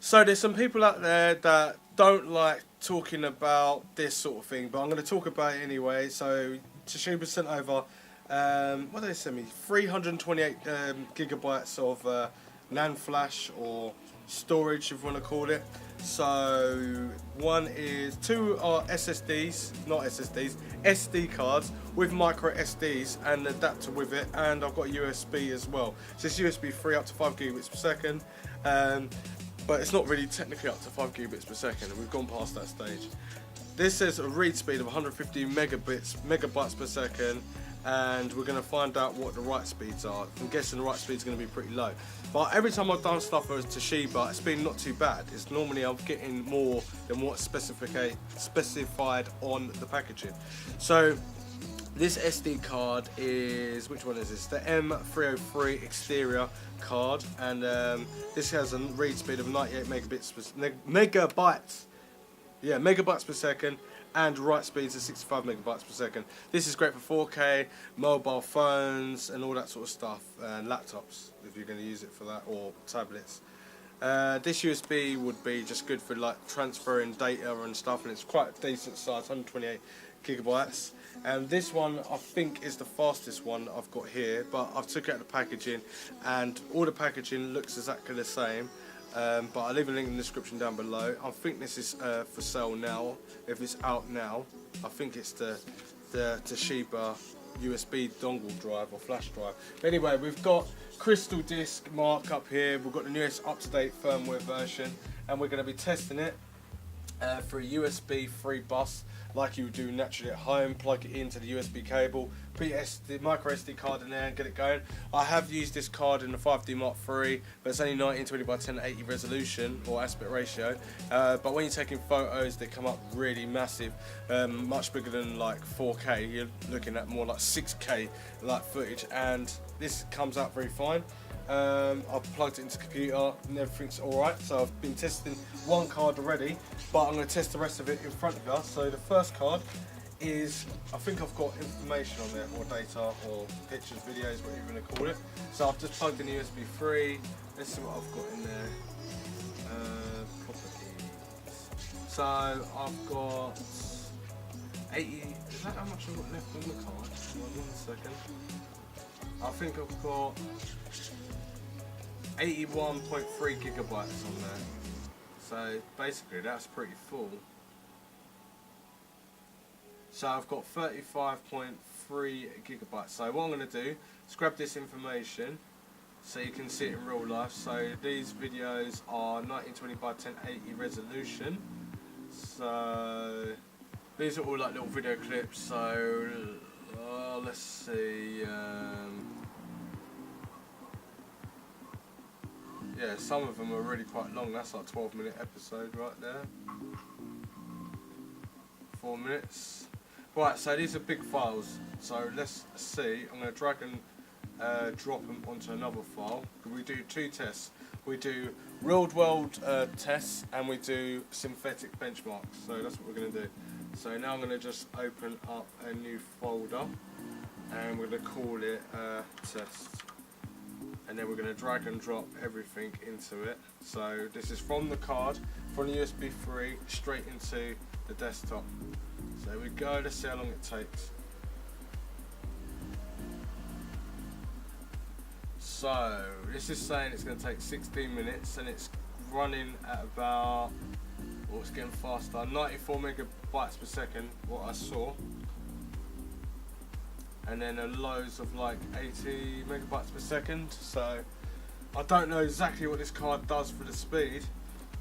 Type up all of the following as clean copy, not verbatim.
So there's some people out there that don't like talking about this sort of thing, but I'm going to talk about it anyway. So Toshiba sent over, what did they send me? 328 gigabytes of NAND flash or storage, if you want to call it. So two are SSDs, not SSDs, SD cards with micro SDs and an adapter with it, and I've got USB as well. So it's USB 3 up to 5 gigabits per second, but it's not really technically up to 5 gigabits per second, and we've gone past that stage. This says a read speed of 150 megabytes per second, and we're going to find out what the write speeds are. I'm guessing the write speed is going to be pretty low. But every time I've done stuff with Toshiba, it's been not too bad. It's normally I'm getting more than what's specified on the packaging. So this SD card is, which one is this? The M303 EXCERIA card, and this has a read speed of 98 megabytes per second, and write speeds of 65 megabytes per second. This is great for 4K, mobile phones, and all that sort of stuff, and laptops if you're going to use it for that, or tablets. This USB would be just good for like transferring data and stuff, and it's quite a decent size, 128 gigabytes. And this one I think is the fastest one I've got here, but I've took out the packaging, and all the packaging looks exactly the same. But I'll leave a link in the description down below. I think this is for sale now. If it's out now, I think it's the Toshiba USB dongle drive or flash drive. But anyway, we've got crystal disk mark up here. We've got the newest up-to-date firmware version, and we're going to be testing it for a USB 3 bus, like you would do naturally at home. Plug it into the USB cable, put the micro SD card in there and get it going. I have used this card in the 5D Mark III, but it's only 1920 by 1080 resolution or aspect ratio. But when you're taking photos, they come up really massive, much bigger than like 4K. You're looking at more like 6K like footage, and this comes out very fine. I've plugged it into the computer and everything's alright. So I've been testing one card already, but I'm going to test the rest of it in front of us. So the first card is, I think I've got information on there, or data, or pictures, videos, whatever you want to call it. So I've just plugged in the USB 3. Let's see what I've got in there. Properties. So I've got 80, is that how much I've got left on the card? 1 second. I think I've got 81.3 gigabytes on there. So basically that's pretty full. So I've got 35.3 gigabytes. So what I'm going to do is grab this information so you can see it in real life. So these videos are 1920 by 1080 resolution. So these are all like little video clips. So let's see. Yeah, some of them are really quite long. That's like a 12-minute episode right there. 4 minutes. Right, so these are big files. So let's see. I'm going to drag and drop them onto another file. We do two tests. We do real-world tests, and we do synthetic benchmarks. So that's what we're going to do. So now I'm going to just open up a new folder, and we're going to call it test. And then we're going to drag and drop everything into it. So this is from the card, from the USB 3, straight into the desktop. So there we go, let's see how long it takes. So this is saying it's going to take 16 minutes, and it's running at about, well, it's getting faster, 94 megabytes per second, what I saw. And then a lows of like 80 megabytes per second. So I don't know exactly what this card does for the speed,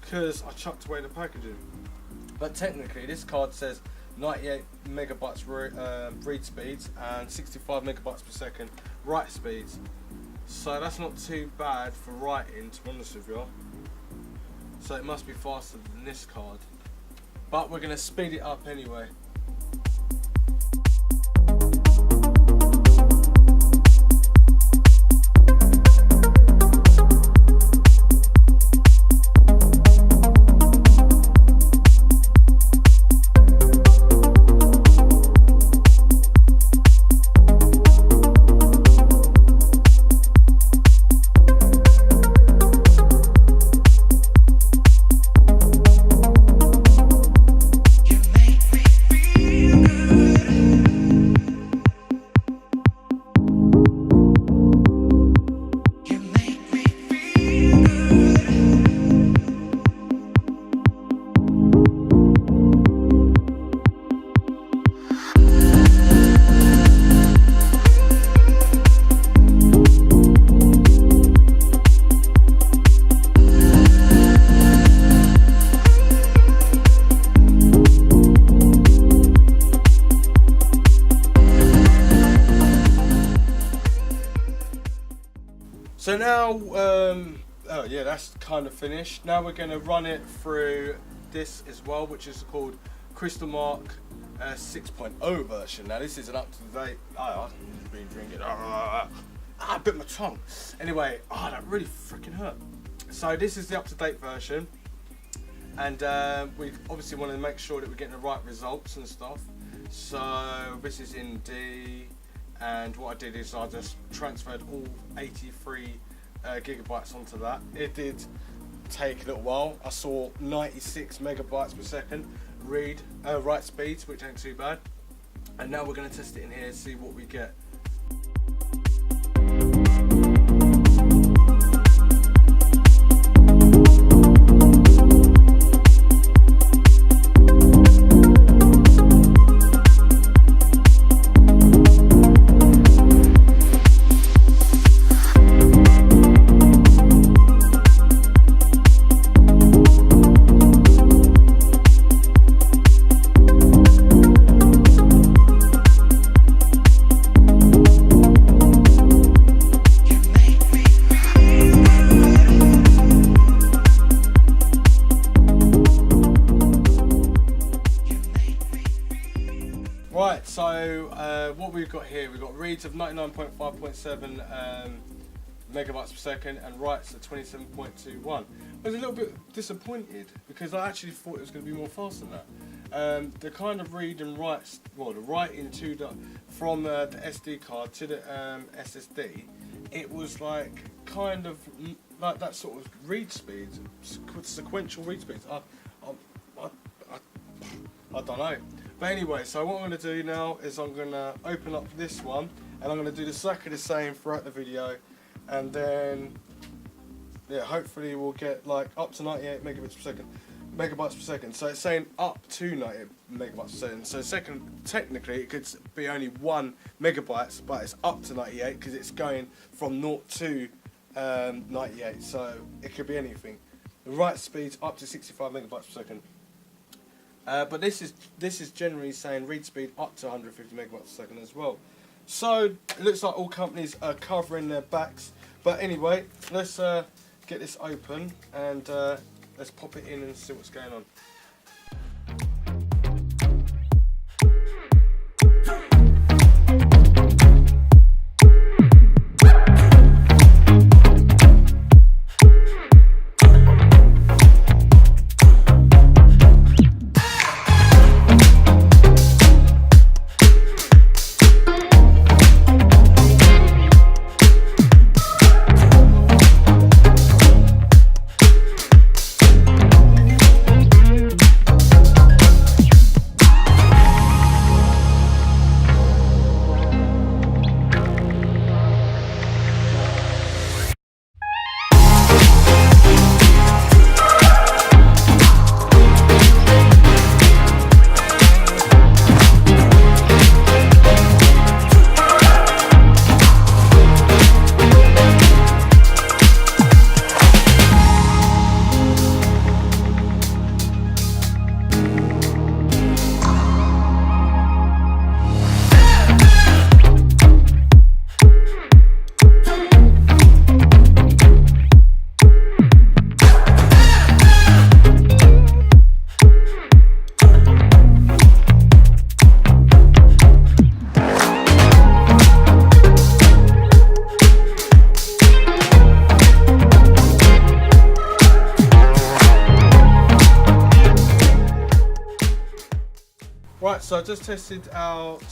because I chucked away the packaging. But technically this card says 98 megabytes read speeds and 65 megabytes per second write speeds. So that's not too bad for writing, to be honest with you. So it must be faster than this card. But we're going to speed it up anyway. now, oh yeah, that's kind of finished. Now we're going to run it through this as well, which is called Crystal Mark 6.0 version. Now this is an up-to-date. I've been drinking. I bit my tongue. Anyway, that really freaking hurt. So this is the up-to-date version, and we obviously want to make sure that we're getting the right results and stuff. So this is in D, and what I did is I just transferred all 83 gigabytes onto that. It did take a little while. I saw 96 megabytes per second write speeds, which ain't too bad. And now we're going to test it in here and see what we get. Right, so what we've got here, we've got reads of 99.5.7 megabytes per second and writes at 27.21. I was a little bit disappointed because I actually thought it was going to be more fast than that. The kind of read and writes, well, the writing to from the SD card to the SSD, it was like kind of like that sort of read speeds, sequential read speeds. I don't know. But anyway, so what I'm going to do now is I'm going to open up this one and I'm going to do exactly the same throughout the video, and then yeah, hopefully we'll get like up to 98 megabytes per second. So it's saying up to 98 megabytes per second. So technically it could be only 1 megabytes, but it's up to 98 because it's going from 0 to 98. So it could be anything. The write speed's up to 65 megabytes per second. But this is generally saying read speed up to 150 megabytes per second as well. So it looks like all companies are covering their backs. But anyway, let's get this open and let's pop it in and see what's going on. Right, so I just tested out,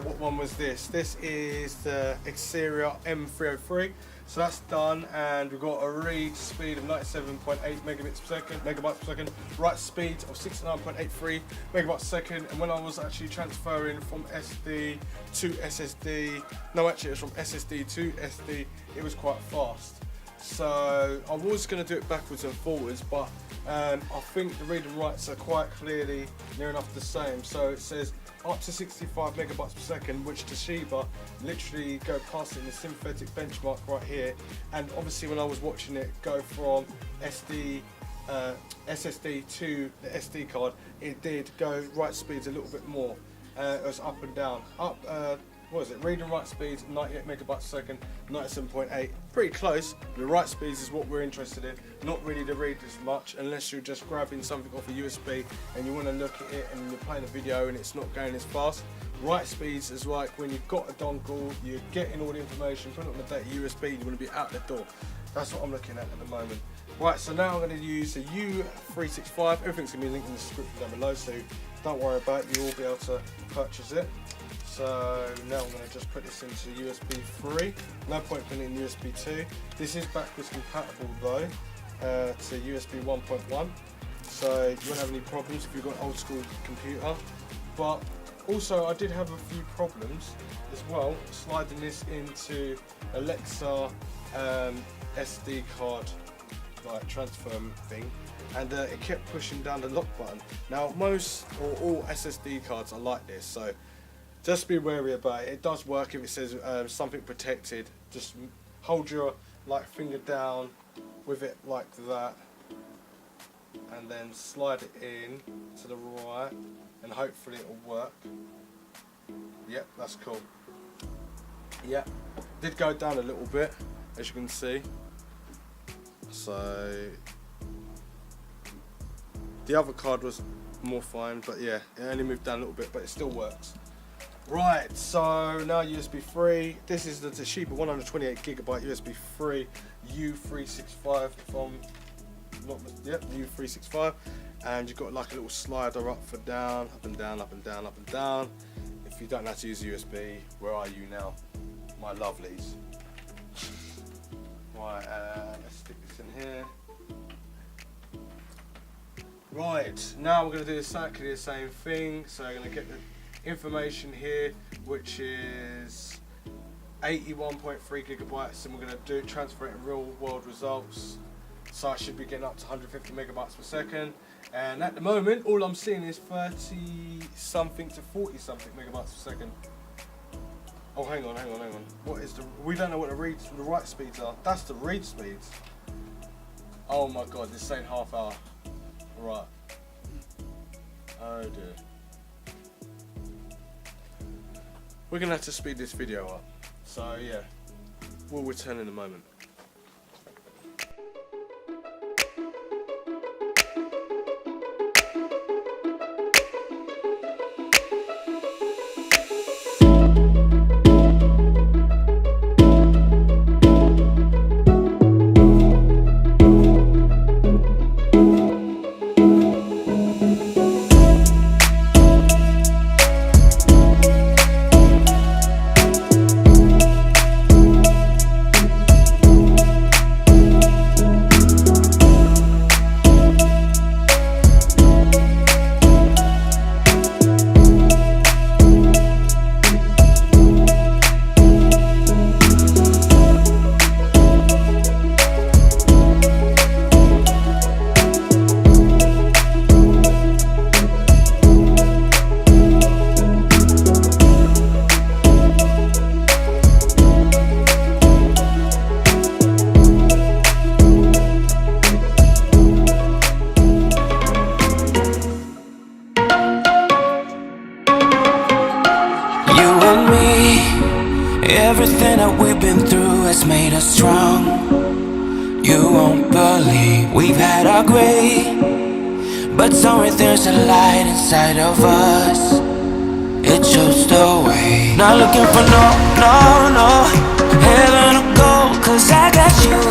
what one was this? This is the EXCERIA M303. So that's done, and we've got a read speed of 97.8 megabytes per second, write speed of 69.83 megabytes per second, and when I was actually transferring from SD to SSD, no actually it was from SSD to SD, it was quite fast. So I was going to do it backwards and forwards, but I think the read and writes are quite clearly near enough the same. So it says up to 65 megabytes per second, which Toshiba literally go past it in the synthetic benchmark right here. And obviously when I was watching it go from SSD to the SD card, it did go write speeds a little bit more. It was up and down. Up what is it? Read and write speeds 98 megabytes per second, 97.8. Pretty close. The write speeds is what we're interested in. Not really to read as much unless you're just grabbing something off a USB and you want to look at it and you're playing a video and it's not going as fast. Write speeds is like when you've got a dongle, you're getting all the information, put it on the data USB, you want to be out the door. That's what I'm looking at the moment. Right, so now I'm going to use a U365. Everything's going to be linked in the description down below, so don't worry about it, you'll all be able to purchase it. So now I'm going to just put this into USB 3. No point putting it in USB 2. This is backwards compatible though to USB 1.1. So you won't have any problems if you've got an old school computer. But also I did have a few problems as well sliding this into Alexa SD card like transfer thing, and it kept pushing down the lock button. Now most or all SSD cards are like this, so just be wary about it. It does work if it says something protected. Just hold your like finger down with it like that, and then slide it in to the right, and hopefully it will work. Yep, that's cool. Yep, did go down a little bit, as you can see. So the other card was more fine, but yeah, it only moved down a little bit, but it still works. Right, so now USB 3. This is the Toshiba 128GB USB 3 U365 from U365, and you've got like a little slider up for down, up and down, up and down, up and down. If you don't know how to use USB, where are you now, my lovelies? Right, let's stick this in here. Right, now we're going to do exactly the same thing. So we're going to get the information here, which is 81.3 gigabytes, and we're going to transfer it in real world results. So I should be getting up to 150 megabytes per second. And at the moment, all I'm seeing is 30 something to 40 something megabytes per second. Oh, hang on. What is the? We don't know what the write speeds are. That's the read speeds. Oh my god, this ain't half hour. Right. Oh dear. We're gonna have to speed this video up. So yeah, we'll return in a moment. Everything that we've been through has made us strong. You won't believe we've had our gray, but somewhere there's a light inside of us. It shows the way. Not looking for no heaven or gold, 'cause I got you.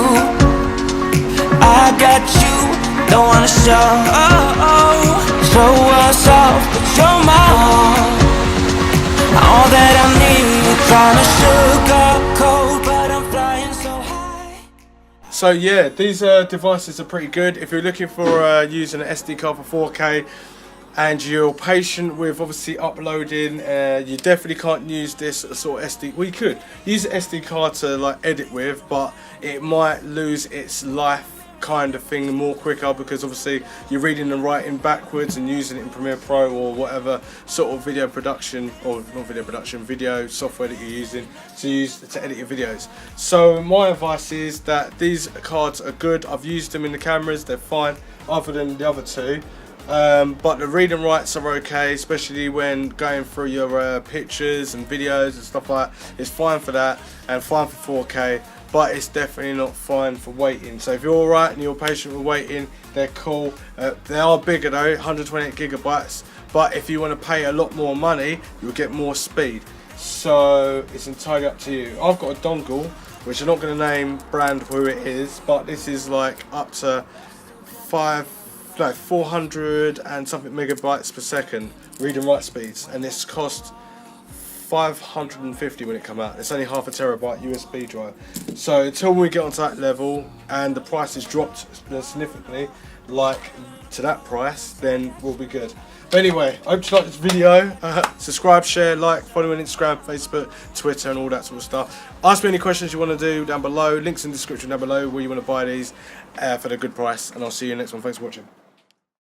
I got you. Don't wanna show us off, but you're my all that I need. Trying to sugarcoat, but I'm flying so high. So yeah, these devices are pretty good. If you're looking for using an SD card for 4K and you're patient with obviously uploading, you definitely can't use this sort of SD. Well, you could use an SD card to like edit with, but it might lose its life kind of thing more quicker, because obviously you're reading and writing backwards and using it in Premiere Pro or whatever sort of video production, or not video production, video software that you're using to edit your videos. So my advice is that these cards are good. I've used them in the cameras, they're fine, other than the other two. but the read and writes are okay, especially when going through your pictures and videos and stuff like that. It's fine for that and fine for 4K, but it's definitely not fine for waiting. So if you're alright and you're patient with waiting, they're cool. They are bigger though, 128 gigabytes, but if you want to pay a lot more money, you'll get more speed. So it's entirely up to you. I've got a dongle, which I'm not going to name brand who it is, but this is like up to 400 and something megabytes per second read and write speeds, and this cost 550 when it come out. It's only half a terabyte USB drive. So until we get onto that level and the price is dropped significantly, like to that price, then we'll be good. But anyway, I hope you like this video. Subscribe, share, like, follow me on Instagram, Facebook, Twitter and all that sort of stuff. Ask me any questions you want to do down below. Links in the description down below where you want to buy these for the good price, and I'll see you next one. Thanks for watching.